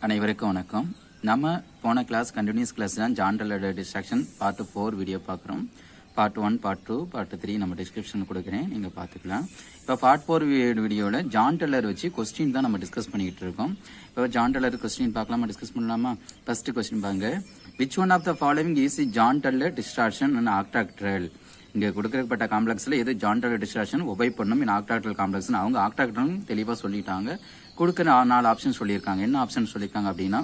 அனைவருக்கும் வணக்கம். நம்ம போன கிளாஸ் கண்டினியூஸ் கிளாஸ் தான் John Teller distraction part 4 video பார்க்குறோம். பார்ட் 1, பார்ட் 2, பார்ட் 3 நம்ம டிஸ்கிரிப்ஷன் கொடுக்குறேன், நீங்கள் பார்த்துக்கலாம். இப்போ பார்ட் 4 வீடியோவில் ஜான் டல்லர் வச்சு கொஸ்டின் தான் நம்ம டிஸ்கஸ் பண்ணிக்கிட்டு இருக்கோம். இப்போ ஜான் டல்லர் கொஸ்டின் பார்க்கலாமா, டிஸ்கஸ் பண்ணலாமா? ஃபர்ஸ்ட் கொஸ்டின் பாருங்க. Which one of the following is Jahn Teller distraction and octahedral? இங்கே கொடுக்கப்பட்ட காம்ப்ளெக்ஸில் எது ஜான் டல்லர் டிஸ்ட்ராக்ஷன் ஒபை பண்ணும் இன் ஆக்டாக்ட்ரல் காம்ப்ளெக்ஸ்? அவங்க ஆக்டாக்ட்ரல் தெளிவாக சொல்லிட்டாங்க. கொடுக்குற 4 ஆப்ஷன் சொல்லியிருக்காங்க. என்ன ஆப்ஷன் சொல்லியிருக்காங்க அப்படின்னா,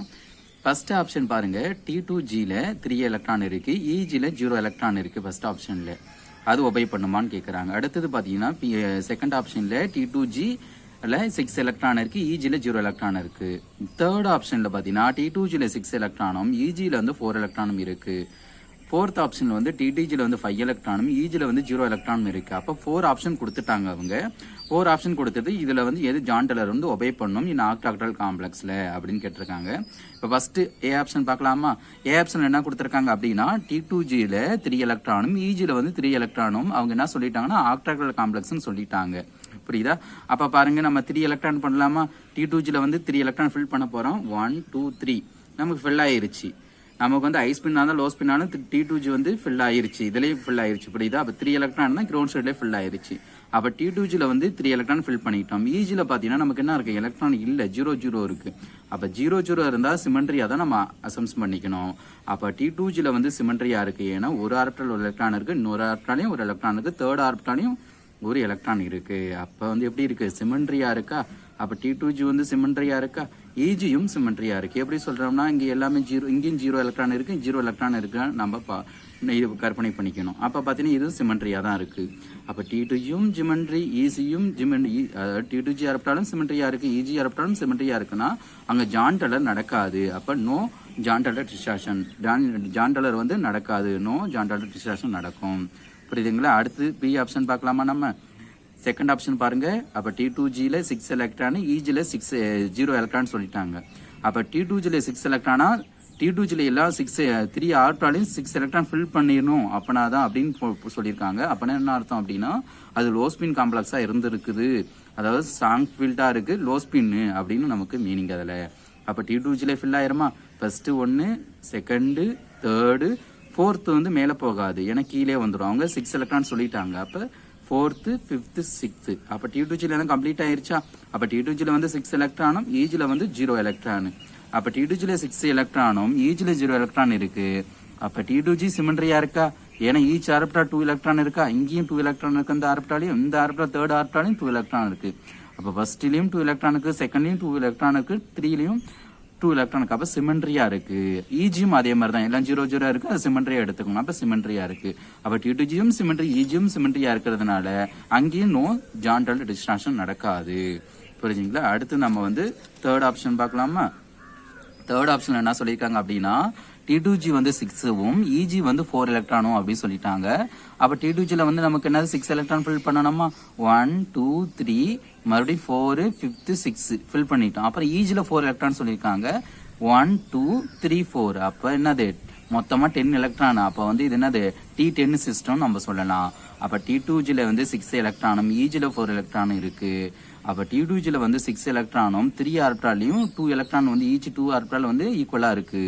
ஃபர்ஸ்ட் ஆப்ஷன் பாருங்க, T2Gல 3 எலக்ட்ரான் இருக்கு, EGல 0 எலக்ட்ரான் இருக்கு. ஃபர்ஸ்ட் ஆப்ஷன்ல அது ஒபை பண்ணுமான்னு கேட்குறாங்க. அடுத்தது பார்த்தீங்கன்னா செகண்ட் ஆப்ஷன்ல T2Gல 6 எலக்ட்ரான் இருக்கு, EGல 0 எலக்ட்ரான் இருக்கு. தேர்ட் ஆப்ஷன்ல பார்த்தீங்கன்னா T2Gல 6 எலக்ட்ரானும் EGல வந்து 4 எலக்ட்ரானும் இருக்கு. ஃபோர்த் ஆப்ஷன் வந்து TTGல வந்து 5 எலக்ட்ரானும் EGல வந்து 0 எலக்ட்ரானும் இருக்கு. அப்போ 4 ஆப்ஷன் கொடுத்துட்டாங்க. அவங்க 4 ஆப்ஷன் கொடுத்தது இதுல வந்து எது ஜான் டல்லர் வந்து ஒபே பண்ணும் இந்த ஆக்டாக்டல் காம்ப்ளெக்ஸ்ல அப்படின்னு கேட்டிருக்காங்க. இப்போ ஃபர்ஸ்ட் ஏ ஆப்ஷன் பார்க்கலாமா? ஏ ஆப்ஷன் என்ன கொடுத்துருக்காங்க அப்படின்னா, T2Gல 3 எலக்ட்ரானும் EGல வந்து 3 எலக்ட்ரானும் அவங்க என்ன சொல்லிட்டாங்கன்னா ஆக்டாக்டல் காம்ப்ளெக்ஸ்னு சொல்லிட்டாங்க. புரியுதா? அப்ப பாருங்க, நம்ம 3 எலக்ட்ரான் பண்ணலாமா? T2Gல வந்து 3 எலக்ட்ரான் ஃபில் பண்ண போறோம். 1 2 3 நமக்கு ஃபில் ஆயிருச்சு. நமக்கு வந்து ஹை ஸ்பின் ஆனா லோ ஸ்பின் ஆனா T2G வந்து ஃபில் ஆயிருச்சு, இதுலயும் ஃபில் ஆயிருச்சு. புரியுதா? அப்ப 3 எலக்ட்ரான் தான் கிரவுண்ட் சைட்ல ஃபில் ஆயிருச்சு. அப்ப T2Gல வந்து 3 எலக்ட்ரான் ஃபில் பண்ணிட்டோம். EGல பாத்தீங்கன்னா நமக்கு என்ன இருக்கு, எலக்ட்ரான் இல்ல, 0 0 இருக்கு. அப்ப 0 0 இருந்தா சிமெண்ட்ரியா தான் நம்ம அசம்ஸ் பண்ணிக்கணும். அப்ப T2Gல வந்து சிமெண்ட்ரியா இருக்கு. ஏன்னா ஒரு ஆர்பிட்டால் ஒரு எலக்ட்ரான் இருக்கு, இன்னொரு ஆர்பிட்டாலையும் ஒரு எலக்ட்ரான் இருக்கு, தேர்ட் ஆர்பிட்டாலையும் ஒரு எலக்ட்ரான் இருக்கு. அப்ப வந்து எப்படி இருக்கு, சிமெண்ட்ரியா இருக்கா? அப்ப T2G வந்து சிமெண்ட்ரியா இருக்கா? EGயும் சிமெண்ட்ரியா இருக்கு. எப்படி சொல்றோம்னா, இங்க எல்லாமே 0, இங்கேயும் 0 எலக்ட்ரான் இருக்கு, 0 எலக்ட்ரான் இருக்கு, நம்ம இது கற்பனை பண்ணிக்கணும். அப்ப பாத்தீங்கன்னா இது சிமெண்ட்ரியா தான் இருக்கு. அப்ப T2Gயும் சிமெண்ட்ரி, ECயும் சிமெண்ட்ரி, T2G ஆர்பிட்டாலும் சிமெண்ட்ரியா இருக்கு, EG ஆர்பிட்டாலும் சிமெண்ட்ரியா இருக்குன்னா அங்க ஜான் டல்லர் நடக்காது. அப்ப no Jahn Teller distraction. Jahn டல்லர் வந்து நடக்காது, நோ ஜான் டல்லர் டிஸ்ட்ராக்ஷன் நடக்கும். புரியுதுங்களா? அடுத்து பி ஆப்ஷன் பார்க்கலாமா? நம்ம செகண்ட் ஆப்ஷன் பாருங்க. அப்ப T2Gல 6 எலக்ட்ரான், EGல 0 எலக்ட்ரான் சொல்லிட்டாங்க. அப்ப T2Gல 6 எலக்ட்ரானா, T2Gல எல்லாம் 3 ஆர்பிட்டாலையும் 6 எலக்ட்ரான் ஃபில் பண்ணிடணும் அப்பனாதான் அப்படின்னு சொல்லியிருக்காங்க. அப்பனா என்ன அர்த்தம் அப்படின்னா, அது லோ ஸ்பின் காம்ப்ளெக்ஸா இருந்திருக்குது, அதாவது ஸ்ட்ராங் ஃபீல்டா இருக்கு, லோ ஸ்பின் அப்படின்னு நமக்கு மீனிங் அதுல. அப்ப T2Gல ஃபில் ஆயிருமா? ஃபர்ஸ்ட் 1, செகண்ட், தேர்டு, ஃபோர்த் வந்து மேல போகாது, ஏன்னா கீழே வந்துடும். அவங்க 6 எலக்ட்ரான் சொல்லிட்டாங்க. அப்ப 4th 5th 6th அப்ப T2Gல கம்ப்ளீட் ஆயிருச்சா? அப்ப T2Gல வந்து 6 எலக்ட்ரானும் EGல வந்து 0 எலக்ட்ரான். அப்ப T2Gல 6 எலக்ட்ரானும் EGல 0 எலக்ட்ரான் இருக்கு. அப்ப T2G சிமெண்ட்ரியா இருக்கா? ஏன்னா ஈச் ஆர்பிட்டால் 2 எலக்ட்ரான் இருக்கா, இங்கேயும் 2 எலக்ட்ரான் இருக்கு. இந்த ஆர்பிட்டாலையும் இந்த ஆர்பிட்டால் தேர்ட் ஆர்பிட்டாலையும் 2 எலக்ட்ரான் இருக்கு. அப்ப ஃபர்ஸ்ட்லயும் 2 எலக்ட்ரான் இருக்கு, செகண்ட்லயும் 2 எலக்ட்ரான் இருக்கு, 3லயும் 2 எலக்ட்ரானுக்கு. அப்ப சிமெண்ட்ரியா இருக்கு. EGயும் அதே மாதிரி தான், எல்லாம் 0 0 இருக்கு, அது சிமெண்ட்ரியா எடுத்துக்கணும். அப்ப சிமெண்ட்ரியா இருக்கு. அப்ப T2Gயும் சிமெண்ட்ரி, EGயும் சிமெண்ட்ரியா இருக்கிறதுனால அங்கேயும் நோ ஜான் டல்லர் டிஸ்ட்ராக்ஷன் நடக்காது. புரியுதுங்களா? அடுத்து நம்ம வந்து தேர்ட் ஆப்ஷன் பார்க்கலாமா? தேர்ட் ஆப்ஷன் என்ன சொல்லியிருக்காங்க அப்படின்னா, T2G வந்து 6வும் EG வந்து 4 எலக்ட்ரானும் அப்படின்னு சொல்லிட்டாங்க. அப்ப T2Gல வந்து நமக்கு என்னது 6 எலக்ட்ரான் ஃபில் பண்ணணுமா? 1 2 3 மறுபடியும் 4 5th 6 ஃபில் பண்ணிட்டோம். அப்புறம் EGல 4 எலக்ட்ரான் சொல்லியிருக்காங்க. 1 2 3 4 அப்ப என்னது மொத்தமா 10 எலக்ட்ரான். அப்ப வந்து இது என்னது T10 சிஸ்டம் நம்ம சொல்லலாம். அப்ப T2Gல வந்து 6 எலக்ட்ரானும் EGல 4 எலக்ட்ரானும் இருக்கு. அப்ப T2Gல வந்து 6 எலக்ட்ரானும் 3 ஆர்பிட்டாலையும் 2 எலக்ட்ரான் வந்து ஈச் 2 ஆர்பிட்டால் வந்து ஈக்குவலா இருக்கு.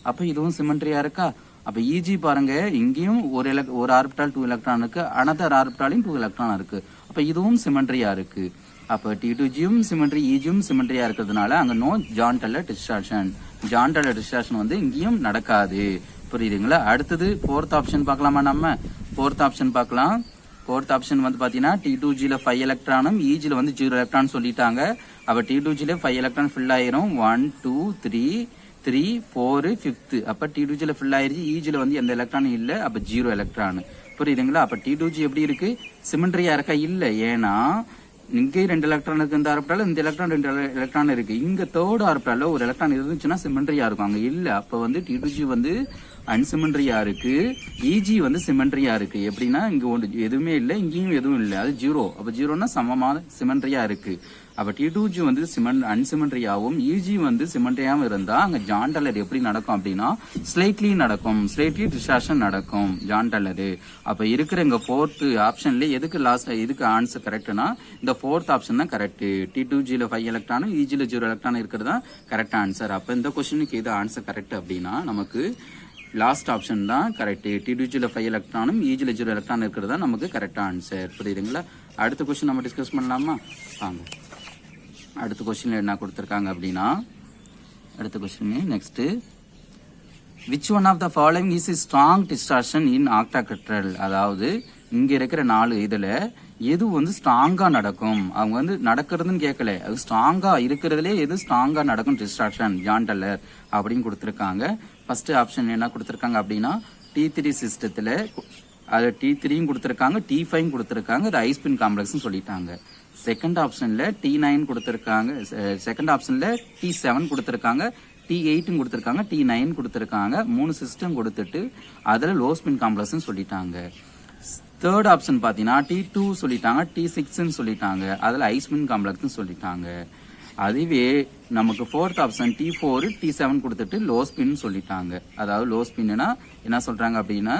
அப்ப இதுவும் சிமெண்ட்ரியா இருக்கா? அப்ப EG பாருங்க, இங்கேயும் ஒரு ஆர்பிட்டால் 2 எலக்ட்ரான் இருக்கு, அனதர் ஆர்பிட்டாலையும் 2 எலக்ட்ரான் இருக்கு. அப்ப இதுவும் சிமெண்ட்ரியா இருக்கு. அப்ப T2Gயும் சிமெண்ட்ரி, EGயும் சிமெண்ட்ரியா இருக்கிறதுனால அங்க no Jahn Teller distraction. Jahn Teller distraction வந்து இங்கேயும் நடக்காது. புரியுதுங்களா? அடுத்தது ஃபோர்த் ஆப்ஷன் பார்க்கலாமா? நம்ம ஃபோர்த் ஆப்ஷன் பார்க்கலாம். ஃபோர்த் ஆப்ஷன் வந்து பாத்தீங்கன்னா T2Gல 5 எலக்ட்ரானும் EGல வந்து 0 எலக்ட்ரான் சொல்லிட்டாங்க. அப்ப T2Gல 5 எலக்ட்ரான் ஃபில் ஆயிரும். 1 2 3 3 4 5th அப்ப T2Gல ஃபில் ஆயிருச்சு. EGல வந்து எந்த எலக்ட்ரானும் இல்ல, அப்ப 0 எலக்ட்ரான். புரியுதுங்களா? அப்ப T2G எப்படி இருக்கு, சிமெண்ட்ரியா இருக்கா? இல்ல, ஏன்னா இங்கே 2 எலக்ட்ரான் இருக்கு, இந்த ஆர்பிட்டால இந்த எலக்ட்ரான் 2 எலக்ட்ரான் இருக்கு. இங்க தேர்ட் ஆர்பிட்டால ஒரு எலக்ட்ரான் இருந்துச்சுன்னா சிமெண்ட்ரியா இருக்கும், அங்க இல்ல. அப்ப வந்து T2G வந்து அன்சிமெண்ட்ரியா இருக்கு, இஜி வந்து சிமெண்ட்ரியா இருக்கு. எப்படின்னா இங்க ஒன்று எதுவுமே இல்லை, இங்கேயும் எதுவும் இல்லை, அது ஜீரோ. அப்ப ஜீரோனா சமமான சிமெண்ட்ரியா இருக்கு. அப்ப T2G வந்து அன்சிமெண்ட்ரியாவும் இஜி வந்து சிமெண்ட்ரியாவும் இருந்தா அங்க ஜான் டல்லர் எப்படி நடக்கும் அப்படின்னா ஸ்லைட்லி நடக்கும், ஸ்லைட்லி டிஸ்டார்ஷன் நடக்கும் ஜான் டல்லர். அப்ப இருக்கிற இங்க ஃபோர்த் ஆப்ஷன்ல எதுக்கு லாஸ்ட் இதுக்கு ஆன்சர் கரெக்ட்னா இந்த ஃபோர்த் ஆப்ஷன் தான் கரெக்ட். T2Gல 5 எலக்ட்ரானும் இஜில 0 எலக்ட்ரான் இருக்கிறது தான் கரெக்ட் ஆன்சர். அப்ப இந்த கொஸ்டினுக்கு இது ஆன்சர் கரெக்ட் அப்படின்னா நமக்கு லாஸ்ட் ஆப்ஷன் தான் கரெக்ட். T2Gல 5 எலக்ட்ரானும் இஜில 0 எலக்ட்ரான் இருக்கிறது தான் நமக்கு கரெக்ட் ஆன்சர். புரியுதுங்களா? அடுத்த கொஸ்டின் நம்ம டிஸ்கஸ் பண்ணலாமா? வாங்க. அடுத்த கொஸ்டின்ல என்ன கொடுத்திருக்காங்க அப்படின்னா அடுத்த question next which one of the following is a strong distortion in octahedral. அதாவது இங்க இருக்கிற 4 இதுல எது வந்து ஸ்ட்ராங்கா நடக்கும், அவங்க வந்து நடக்கிறதுன்னு கேட்கல, அது ஸ்ட்ராங்கா இருக்கிறதுலே எது ஸ்ட்ராங்கா நடக்கும் டிஸ்டார்ஷன் ஜான் டல்லர் அப்படின்னு கொடுத்திருக்காங்க. ஃபர்ஸ்ட் ஆப்ஷன் என்ன கொடுத்திருக்காங்க அப்படின்னா T3 சிஸ்டத்துல அது T3யும் கொடுத்திருக்காங்க, T5 கொடுத்திருக்காங்க, அது ஐஸ்பின் காம்ப்ளெக்ஸ் சொல்லிட்டாங்க. செகண்ட் ஆப்ஷன்ல T9 கொடுத்திருக்காங்க, செகண்ட் ஆப்ஷன்ல T7 கொடுத்திருக்காங்க, T8 கொடுத்திருக்காங்க, T9 கொடுத்திருக்காங்க. 3 சிஸ்டம் கொடுத்துட்டு அதுல லோ ஸ்பின் காம்ப்ளெக்ஸ் சொல்லிட்டாங்க. தேர்ட் ஆப்ஷன் பாத்தீங்கன்னா T2 சொல்லிட்டாங்க, T6 சொல்லிட்டாங்க, அதுல ஐஸ்பின் காம்ப்ளெக்ஸ் சொல்லிட்டாங்க. அதுவே நமக்கு ஃபோர்த் ஆப்ஷன் T4 T7 கொடுத்துட்டு லோ ஸ்பின் சொல்லிட்டாங்க. அதாவது லோ ஸ்பின்னா என்ன சொல்றாங்க அப்படின்னா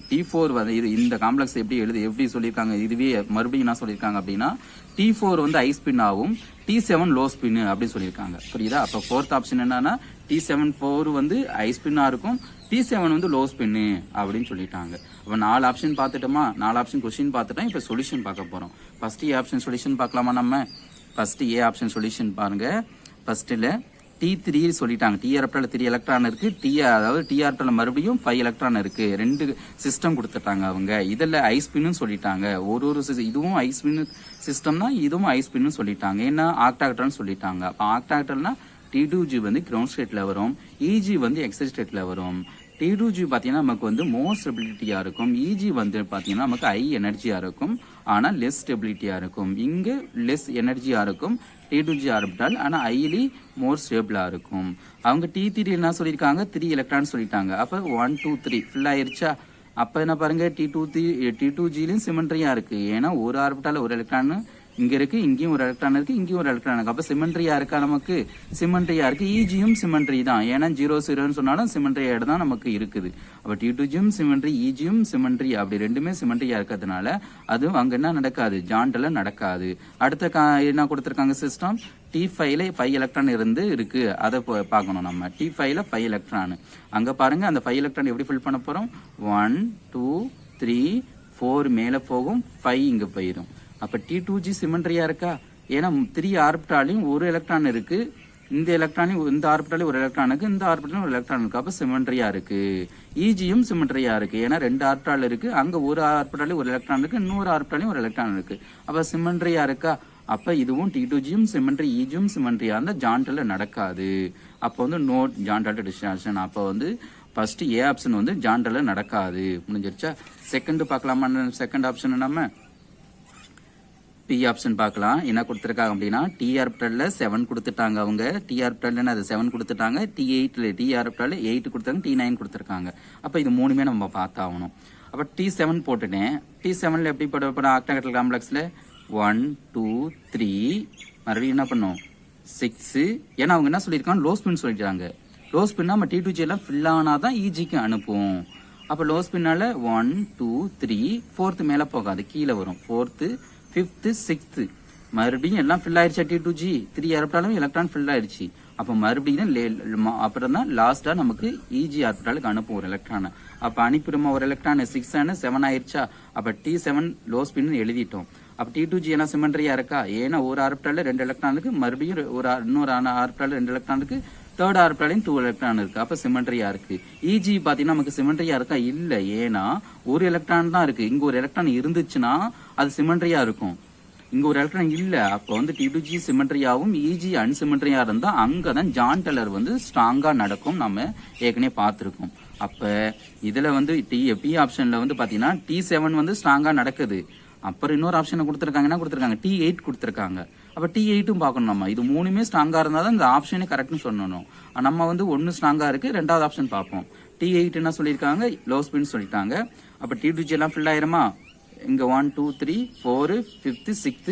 T4 வந்து இது இந்த காம்ப்ளெக்ஸ் எப்படி சொல்லியிருக்காங்க, இதுவே மறுபடியும் என்ன சொல்லியிருக்காங்க அப்படின்னா T4 வந்து ஐ ஸ்பின் ஆகும், T7 லோ ஸ்பின் அப்படின்னு சொல்லியிருக்காங்க. புரியுதா? அப்ப ஃபோர்த் ஆப்ஷன் என்னன்னா T7 4 வந்து ஐ ஸ்பின்னா இருக்கும், T7 வந்து லோ ஸ்பின் அப்படின்னு சொல்லிட்டாங்க. அப்ப 4 ஆப்ஷன் பார்த்துட்டோமா? 4 ஆப்ஷன் கொஸ்டின் பார்த்துட்டோம். இப்ப சொல்யூஷன் பார்க்க போறோம். ஃபர்ஸ்ட் ஏ ஆப்ஷன் சொல்யூஷன் பார்க்கலாமா? நம்ம ஃபர்ஸ்ட் ஏ ஆப்ஷன் சொல்யூஷன் பாருங்க. ஃபர்ஸ்ட்ல T3 சொல்லிட்டாங்க, T ஆர்பிட்டால 3 எலக்ட்ரான் இருக்கு, அதாவது T ஆர்பிட்டால மறுபடியும் 5 எலக்ட்ரான் இருக்கு, 2 சிஸ்டம் கொடுத்துட்டாங்க அவங்க. இதுல ஐஸ்பின்னு சொல்லிட்டாங்க. ஒரு இதுவும் ஐஸ்பின் சிஸ்டம் தான், இதுவும் ஐஸ்பின்னு சொல்லிட்டாங்க. ஏன்னா ஆக்டாஹெட்ரல் சொல்லிட்டாங்க. அப்ப ஆக்டாஹெட்ரல்னா T2G வந்து கிரவுண்ட் ஸ்டேட்ல வரும், இஜி வந்து எக்ஸைட் ஸ்டேட்ல வரும். T2G பாத்தீங்கன்னா நமக்கு வந்து மோர் ஸ்டெபிலிட்டியா இருக்கும், இஜி வந்து பாத்தீங்கன்னா நமக்கு ஹை எனர்ஜியா இருக்கும், ஆனா லெஸ் ஸ்டெபிலிட்டியா இருக்கும். இங்க லெஸ் எனர்ஜியா இருக்கும் T2G ஆர்பிட்டால், ஆனா ஹைலி மோர் ஸ்டேபிளா இருக்கும். அவங்க T3 என்ன சொல்லியிருக்காங்க, 3 எலக்ட்ரான் சொல்லிட்டாங்க. அப்ப 1 2 3 ஃபில் ஆயிருச்சா? அப்ப என்ன பாருங்க, T2Gலயும் சிமெண்ட்ரியா இருக்கு. ஏன்னா ஒரு ஆர்பிட்டால ஒரு எலக்ட்ரான் இங்க இருக்கு, இங்கேயும் ஒரு எலக்ட்ரான் இருக்கு, இங்கேயும் ஒரு எலக்ட்ரான் இருக்கு. அப்ப சிமெண்ட்ரியா இருக்கா? நமக்கு சிமெண்ட்ரியா இருக்கு. இஜியும் சிமெண்ட்ரி தான், ஏன்னா 0 0 சொன்னாலும் சிமெண்ட்ரியா தான் நமக்கு இருக்குது. அப்ப T2Gயும் சிமெண்ட்ரி, இஜியும் சிமெண்ட்ரி, அப்படி ரெண்டுமே சிமெண்ட்ரியா இருக்கிறதுனால அது அங்க என்ன நடக்காது, ஜான் டல்லர் நடக்காது. அடுத்த என்ன கொடுத்திருக்காங்க சிஸ்டம், T5ல 5 எலக்ட்ரான் இருக்கு, அதை பார்க்கணும் நம்ம. T5ல 5 எலக்ட்ரான், அங்க பாருங்க அந்த 5 எலக்ட்ரான் எப்படி ஃபில் பண்ண போறோம், 1 2 3 4 மேல போகும், 5 இங்க போயிடும். அப்ப T2G சிமெண்ட்ரியா இருக்கா? ஏன்னா 3 ஆர்பிட்டாலையும் ஒரு எலக்ட்ரான் இருக்கு, இந்த எலக்ட்ரானையும் இந்த ஆர்பிட்டாலையும் ஒரு எலக்ட்ரான் இருக்கு, இந்த ஆர்பிட்டாலையும் ஒரு எலக்ட்ரான் இருக்கு. அப்ப சிமெண்ட்ரியா இருக்கு. இஜியும் சிமெண்ட்ரியா இருக்கு, ஏன்னா 2 ஆர்பிட்டால் இருக்கு, அங்க ஒரு ஆர்பிட்டாலையும் ஒரு எலக்ட்ரான் இருக்கு, இன்னொரு ஆர்பிட்டாலையும் ஒரு எலக்ட்ரான் இருக்கு. அப்ப சிமெண்ட்ரியா இருக்கா? அப்ப இதுவும் T2Gயும் சிமெண்ட்ரி, இஜியும் சிமெண்ட்ரியா இருந்தா ஜான் டல்லர் நடக்காது. அப்ப வந்து நோ ஜான் டல்லர் டிஸ்டார்ஷன். அப்ப வந்து ஃபர்ஸ்ட் ஏ ஆப்ஷன் வந்து ஜான் டல்லர் நடக்காது. முடிஞ்சிருச்சா? செகண்ட் பார்க்கலாமா? செகண்ட் ஆப்ஷன் நம்ம பி ஆப்ஷன் பார்க்கலாம். என்ன கொடுத்திருக்காங்க அப்படின்னா T ஆர்பிட்டால்ல 7 கொடுத்துட்டாங்க அவங்க, T ஆர்பிட்டால்ல அது 7 கொடுத்துட்டாங்க, T ஆர்பிட்டால்ல 8 கொடுத்தாங்க, T9 கொடுத்திருக்காங்க. அப்ப இது மூணுமே நம்ம பார்த்தாகணும். அப்ப T7 போட்டுட்டேன். T7ல எப்படி போட ஆக்டாஹெட்ரல் காம்ப்ளெக்ஸ்ல 1 2 3 மறுபடியும் என்ன பண்ணும் 6. ஏன்னா அவங்க என்ன சொல்லியிருக்காங்க, லோ ஸ்பின் சொல்லிட்டாங்க. லோ ஸ்பின்னா நம்ம T2G எல்லாம் ஃபில் ஆனாதான் இஜிக்கு அனுப்பும். அப்ப லோ ஸ்பின்னால 1 2 3 4th மேல போகாது, கீழே வரும். 4th 5th 6th மறுபடியும் எல்லாம் ஃபில் ஆயிடுச்சு. T2G 3 ஆர்பிட்டாலும் எலக்ட்ரான் ஃபில் ஆயிடுச்சு. அப்ப மறுபடியும் அப்புறம் தான் லாஸ்டா நமக்கு இஜி ஆர்பிட்டாலுக்கு அனுப்பும் ஒரு எலக்ட்ரான். அப்ப அனுப்பிடுமா ஒரு எலக்ட்ரான் 6 7 ஆயிடுச்சா? அப்ப T7 லோ ஸ்பின் எழுதிட்டோம். அப்ப T2G என்ன சிமெண்ட்ரியா இருக்கா? ஏன்னா ஒரு ஆர்பிட்டால 2 எலக்ட்ரானுக்கு, மறுபடியும் இன்னொரு ஆர்பிட்டால 2 எலக்ட்ரானுக்கு, தேர்ட் ஆர்பிட்டாலையும் 2 எலக்ட்ரான் இருக்கு. அப்ப சிமெண்ட்ரியா இருக்கு. இஜி பாத்தீங்கன்னா நமக்கு சிமெண்ட்ரியா இருக்கா? இல்ல, ஏன்னா ஒரு எலக்ட்ரான் தான் இருக்கு. இங்க ஒரு எலக்ட்ரான் இருந்துச்சுன்னா அது சிமெண்ட்ரியா இருக்கும், இங்க ஒரு எலக்ட்ரான் இல்ல. அப்ப வந்து T2G சிமெண்ட்ரியாவும் இஜி அன்சிமெண்ட்ரியா இருந்தா அங்கதான் ஜான் டல்லர் வந்து ஸ்ட்ராங்கா நடக்கும், நம்ம ஏற்கனவே பார்த்திருக்கோம். அப்ப இதுல வந்து பி ஆப்ஷன்ல வந்து பாத்தீங்கன்னா T7 வந்து ஸ்ட்ராங்கா நடக்குது. அப்புறம் இன்னொரு ஆப்ஷன் கொடுத்திருக்காங்க, என்ன கொடுத்திருக்காங்க, T8 கொடுத்திருக்காங்க. அப்ப T8ம் பார்க்கணும் நம்ம. இது மூணுமே ஸ்ட்ராங்கா இருந்தாதான் இந்த ஆப்ஷனே கரெக்ட்னு சொல்லணும். நம்ம வந்து ஒன்னு ஸ்ட்ராங்கா இருக்கு, ரெண்டாவது ஆப்ஷன் பார்ப்போம். T8 என்ன சொல்லியிருக்காங்க, லோ ஸ்பின் சொல்லிட்டாங்க. அப்ப T2G எல்லாம் ஃபில் ஆயிருமா? இங்க 1 2 3 4 5th 6th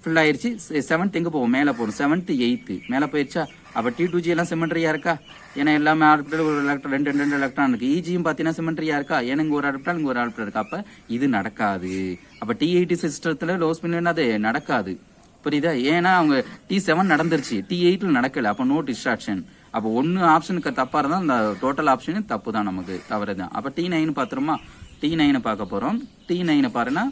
ஃபில் ஆயிருச்சு. 7th எங்க போகும், மேல போகும். 7th 8th மேல போயிருச்சா? அப்ப T2G எல்லாம் சிமெண்ட்ரியா இருக்கா? ஏன்னா எல்லாமே ஆர்பிட்டல் ஒரு எலக்ட்ரான் ரெண்டு எலக்ட்ரான் இருக்கு. இஜியும் பாத்தீங்கன்னா சிமெண்ட்ரியா இருக்கா? ஏன்னா இங்க ஒரு ஆர்பிட்டல் இங்க ஒரு ஆர்பிட்டல் இருக்கு. அப்ப இது நடக்காது. அப்ப T8 சிஸ்டத்துல லோ ஸ்பின் என்னது நடக்காது. புரியுதா? ஏன்னா அவங்க T7 நடந்துருச்சு, T8 நடக்கல. அப்ப நோ டிஸ்ட்ராக்ஷன். அப்ப ஒன்னு ஆப்ஷனுக்கு தப்பா இருந்தா அந்த டோட்டல் ஆப்ஷன் தப்பு தான், நமக்கு தவறுதான். அப்ப T9 பாத்துருமா? T9 பார்க்க போறோம். T9 பாருன்னா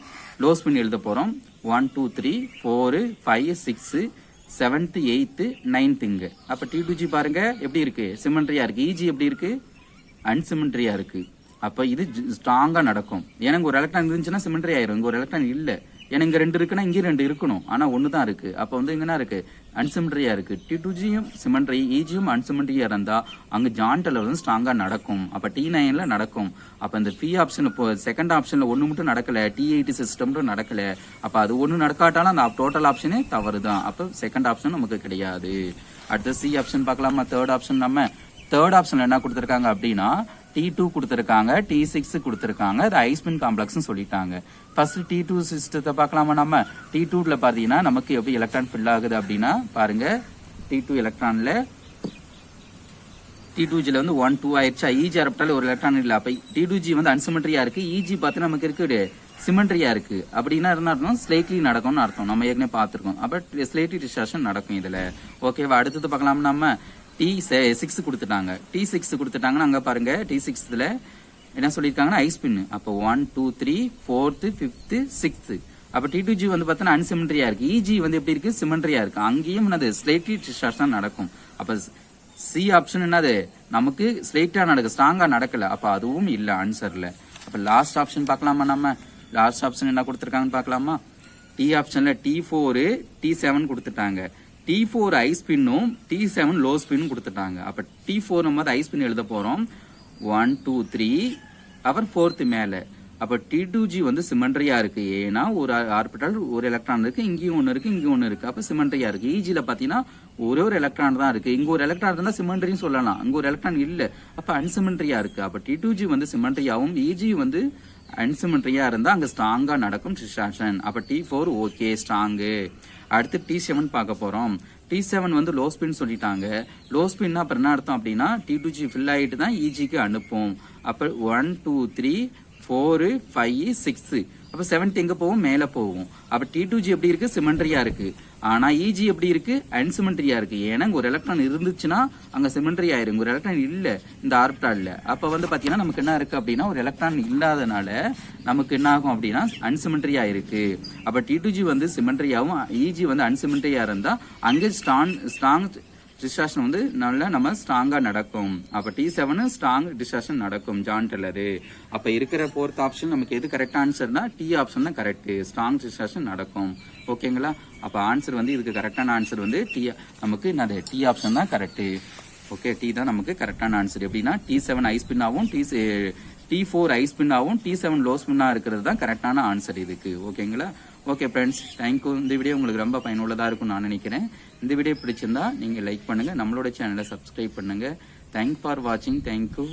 லோ ஸ்பின் எழுத போறோம். 1 2 3 4 5 6 7th 8th 9th இங்க. அப்ப T2G பாருங்க எப்படி இருக்கு, சிமெண்ட்ரியா இருக்கு. இஜி எப்படி இருக்கு, அன்சிமெண்ட்ரியா இருக்கு. அப்ப இது ஸ்ட்ராங்கா நடக்கும். ஏன்னா ஒரு எலக்ட்ரான் இருந்துச்சுன்னா சிமெண்ட்ரி ஆயிரும். இங்க ஒரு எலக்ட்ரான் இல்ல, ஏன்னா இங்க 2 இருக்குன்னா இங்க 2 இருக்கணும், ஆனா 1 தான் இருக்கு. அப்ப வந்து இங்க என்ன இருக்கு, அன்சிமெண்ட்ரியா இருக்கு. T2Gயும் சிமெண்ட்ரி, இஜியும் அன்சிமெண்ட்ரியா இருந்தா அங்க ஜாயிண்ட்ல வந்து ஸ்ட்ராங்கா நடக்கும். அப்ப T9ல நடக்கும். அப்ப இந்த பி ஆப்ஷன் செகண்ட் ஆப்ஷன்ல 1 மட்டும் நடக்கல, T8 சிஸ்டம் நடக்கல. அப்ப அது 1 நடக்காட்டாலும் அந்த டோட்டல் ஆப்ஷனே தவறுதான். அப்ப செகண்ட் ஆப்ஷன் நமக்கு கிடையாது. அடுத்து சி ஆப்ஷன் பார்க்கலாமா? Third option. நம்ம தேர்ட் ஆப்ஷன்ல என்ன கொடுத்திருக்காங்க அப்படின்னா T2 கொடுத்திருக்காங்க, T6 கொடுத்திருக்காங்க. அது ஐஸ்பின் காம்ப்ளெக்ஸ் சொல்லிட்டாங்க. ஃபர்ஸ்ட் T2 சிஸ்டத்தை பார்க்கலாமா? நம்ம T2ல பாத்தீங்கன்னா நமக்கு எப்படி எலக்ட்ரான் ஃபில் ஆகுது அப்படின்னா பாருங்க. T2 எலக்ட்ரான்ல T2Gல வந்து 1 2 ஆயிடுச்சா? இஜி ஆர்பிட்டால் ஒரு எலக்ட்ரான் இல்ல. அப்ப T2G வந்து அன்சிமெண்ட்ரியா இருக்கு, இஜி பார்த்து நமக்கு இருக்கு சிமெண்ட்ரியா இருக்கு. அப்படின்னா என்ன அர்த்தம், ஸ்லைட்லி நடக்கும்னு அர்த்தம். நம்ம ஏற்கனவே பார்த்திருக்கோம். அப்ப ஸ்லைட்லி டிஸ்டார்ஷன் நடக்கும் இதுல. ஓகேவா? அடுத்தது பார்க்கலாம். நம்ம T6 கொடுத்துட்டாங்க. T6 கொடுத்துட்டாங்கன்னா அங்க பாருங்க T6ல என்ன சொல்லிருக்காங்கன்னா ஐஸ்பின். அப்ப 1 2 3 4th 5th 6th. அப்ப T2G வந்து பார்த்தா அன்சிமெண்ட்ரியா இருக்கு, இஜி வந்து எப்படி இருக்கு, சிமெண்ட்ரியா இருக்கு. அங்கேயும் என்னது ஸ்லைட்லி டிஸ்டார்ஷன் நடக்கும். அப்ப சி ஆப்ஷன் என்னது, நமக்கு ஸ்லைட்டா நடக்கு, ஸ்ட்ராங்கா நடக்கல. அப்ப அதுவும் இல்ல ஆன்சர்ல. அப்ப லாஸ்ட் ஆப்ஷன் பார்க்கலாமா? நம்ம லாஸ்ட் ஆப்ஷன் என்ன கொடுத்திருக்காங்கன்னு பார்க்கலாமா? டி ஆப்ஷன்ல T4 T7 கொடுத்துட்டாங்க. T4 ஐ ஸ்பின்னும் T7 லோ ஸ்பின் கொடுத்துட்டாங்க. அப்ப T4 நம்ம ஐ ஸ்பின் எழுத போறோம். 1 2 3 அப்புறம் 4th மேல. அப்ப T2G வந்து சிமெண்ட்ரியா இருக்கு. ஏன்னா ஒரு ஆர்பிட்டல் ஒரு எலக்ட்ரான் இருக்கு, இங்கேயும் ஒன்னு இருக்கு, இங்கேயும் ஒன்னு இருக்கு. அப்ப சிமெண்ட்ரியா இருக்கு. இஜில பாத்தீங்கன்னா ஒரே ஒரு எலக்ட்ரான் தான் இருக்கு. இங்க ஒரு எலக்ட்ரான் இருந்தா சிமெண்ட்ரின்னு சொல்லலாம், அங்க ஒரு எலக்ட்ரான் இல்ல. அப்ப அன்சிமெண்ட்ரியா இருக்கு. அப்ப T2G வந்து சிமெண்ட்ரியாவும் இஜி வந்து அன்சிமெண்ட்ரியா இருந்தா அங்க ஸ்ட்ராங்கா நடக்கும் டிஸ்ட்ராக்ஷன். அப்ப T4 ஓகே ஸ்ட்ராங்கு. அடுத்து T7 பார்க்க போறோம். T7 வந்து லோ ஸ்பின் சொல்லிட்டாங்க. லோ ஸ்பின்னா அப்புறம் என்ன அர்த்தம் அப்படின்னா T2G ஃபில் ஆயிட்டு தான் இஜிக்கு அனுப்பும். அப்ப 1 2 3 4 5 6. அப்ப 7th எங்க போகும், மேல போகும். அப்ப T2G எப்படி இருக்கு, சிமெண்ட்ரியா இருக்கு. ஆனா இஜி எப்படி இருக்கு, அன்சிமெண்ட்ரியா இருக்கு. ஏன்னா ஒரு எலக்ட்ரான் இருந்துச்சுன்னா அங்க சிமெண்ட்ரி ஆயிரும், ஒரு எலக்ட்ரான் இல்ல இந்த ஆர்பிட்டால்ல. அப்ப வந்து பாத்தீங்கன்னா நமக்கு என்ன இருக்கு அப்படின்னா ஒரு எலக்ட்ரான் இல்லாதனால நமக்கு என்ன ஆகும் அப்படின்னா அன்சிமெண்ட்ரியா இருக்கு. அப்ப T2G வந்து சிமெண்ட்ரியாவும் இஜி வந்து அன்சிமெண்ட்ரியா இருந்தா அங்கே ஸ்ட்ராங் டிஸ்டார்ஷன் வந்து நல்லா நம்ம ஸ்ட்ராங்கா நடக்கும். அப்ப T7 ஸ்ட்ராங் டிஸ்டார்ஷன் நடக்கும் ஜாயிண்ட்லரு. அப்ப இருக்கிற 4th ஆப்ஷன் நமக்கு எது கரெக்ட் ஆன்சர்னா டி ஆப்ஷன் தான் கரெக்ட், ஸ்ட்ராங் டிஸ்டார்ஷன் நடக்கும். ஓகேங்களா? அப்ப ஆன்சர் வந்து இதுக்கு கரெக்டான ஆன்சர் வந்து டி, நமக்கு என்னது டி ஆப்ஷன் தான் கரெக்ட். ஓகே, டி தான் நமக்கு கரெக்டான ஆன்சர். எப்படின்னா T7 ஐ ஸ்பின் ஆகும், T4 ஐ ஸ்பின் ஆகும், T7 லோ ஸ்பின்னா இருக்கிறது தான் கரெக்டான ஆன்சர் இதுக்கு. ஓகேங்களா? Okay friends, thank you. இந்த வீடியோ உங்களுக்கு ரொம்ப பயனுள்ளதா இருக்கும்னு நான் நினைக்கிறேன். இந்த வீடியோ பிடிச்சிருந்தா நீங்க லைக் பண்ணுங்க, நம்மளோட சேனலை சப்ஸ்கிரைப் பண்ணுங்க. தேங்க்ஸ் ஃபார் வாட்சிங். தேங்க்யூ.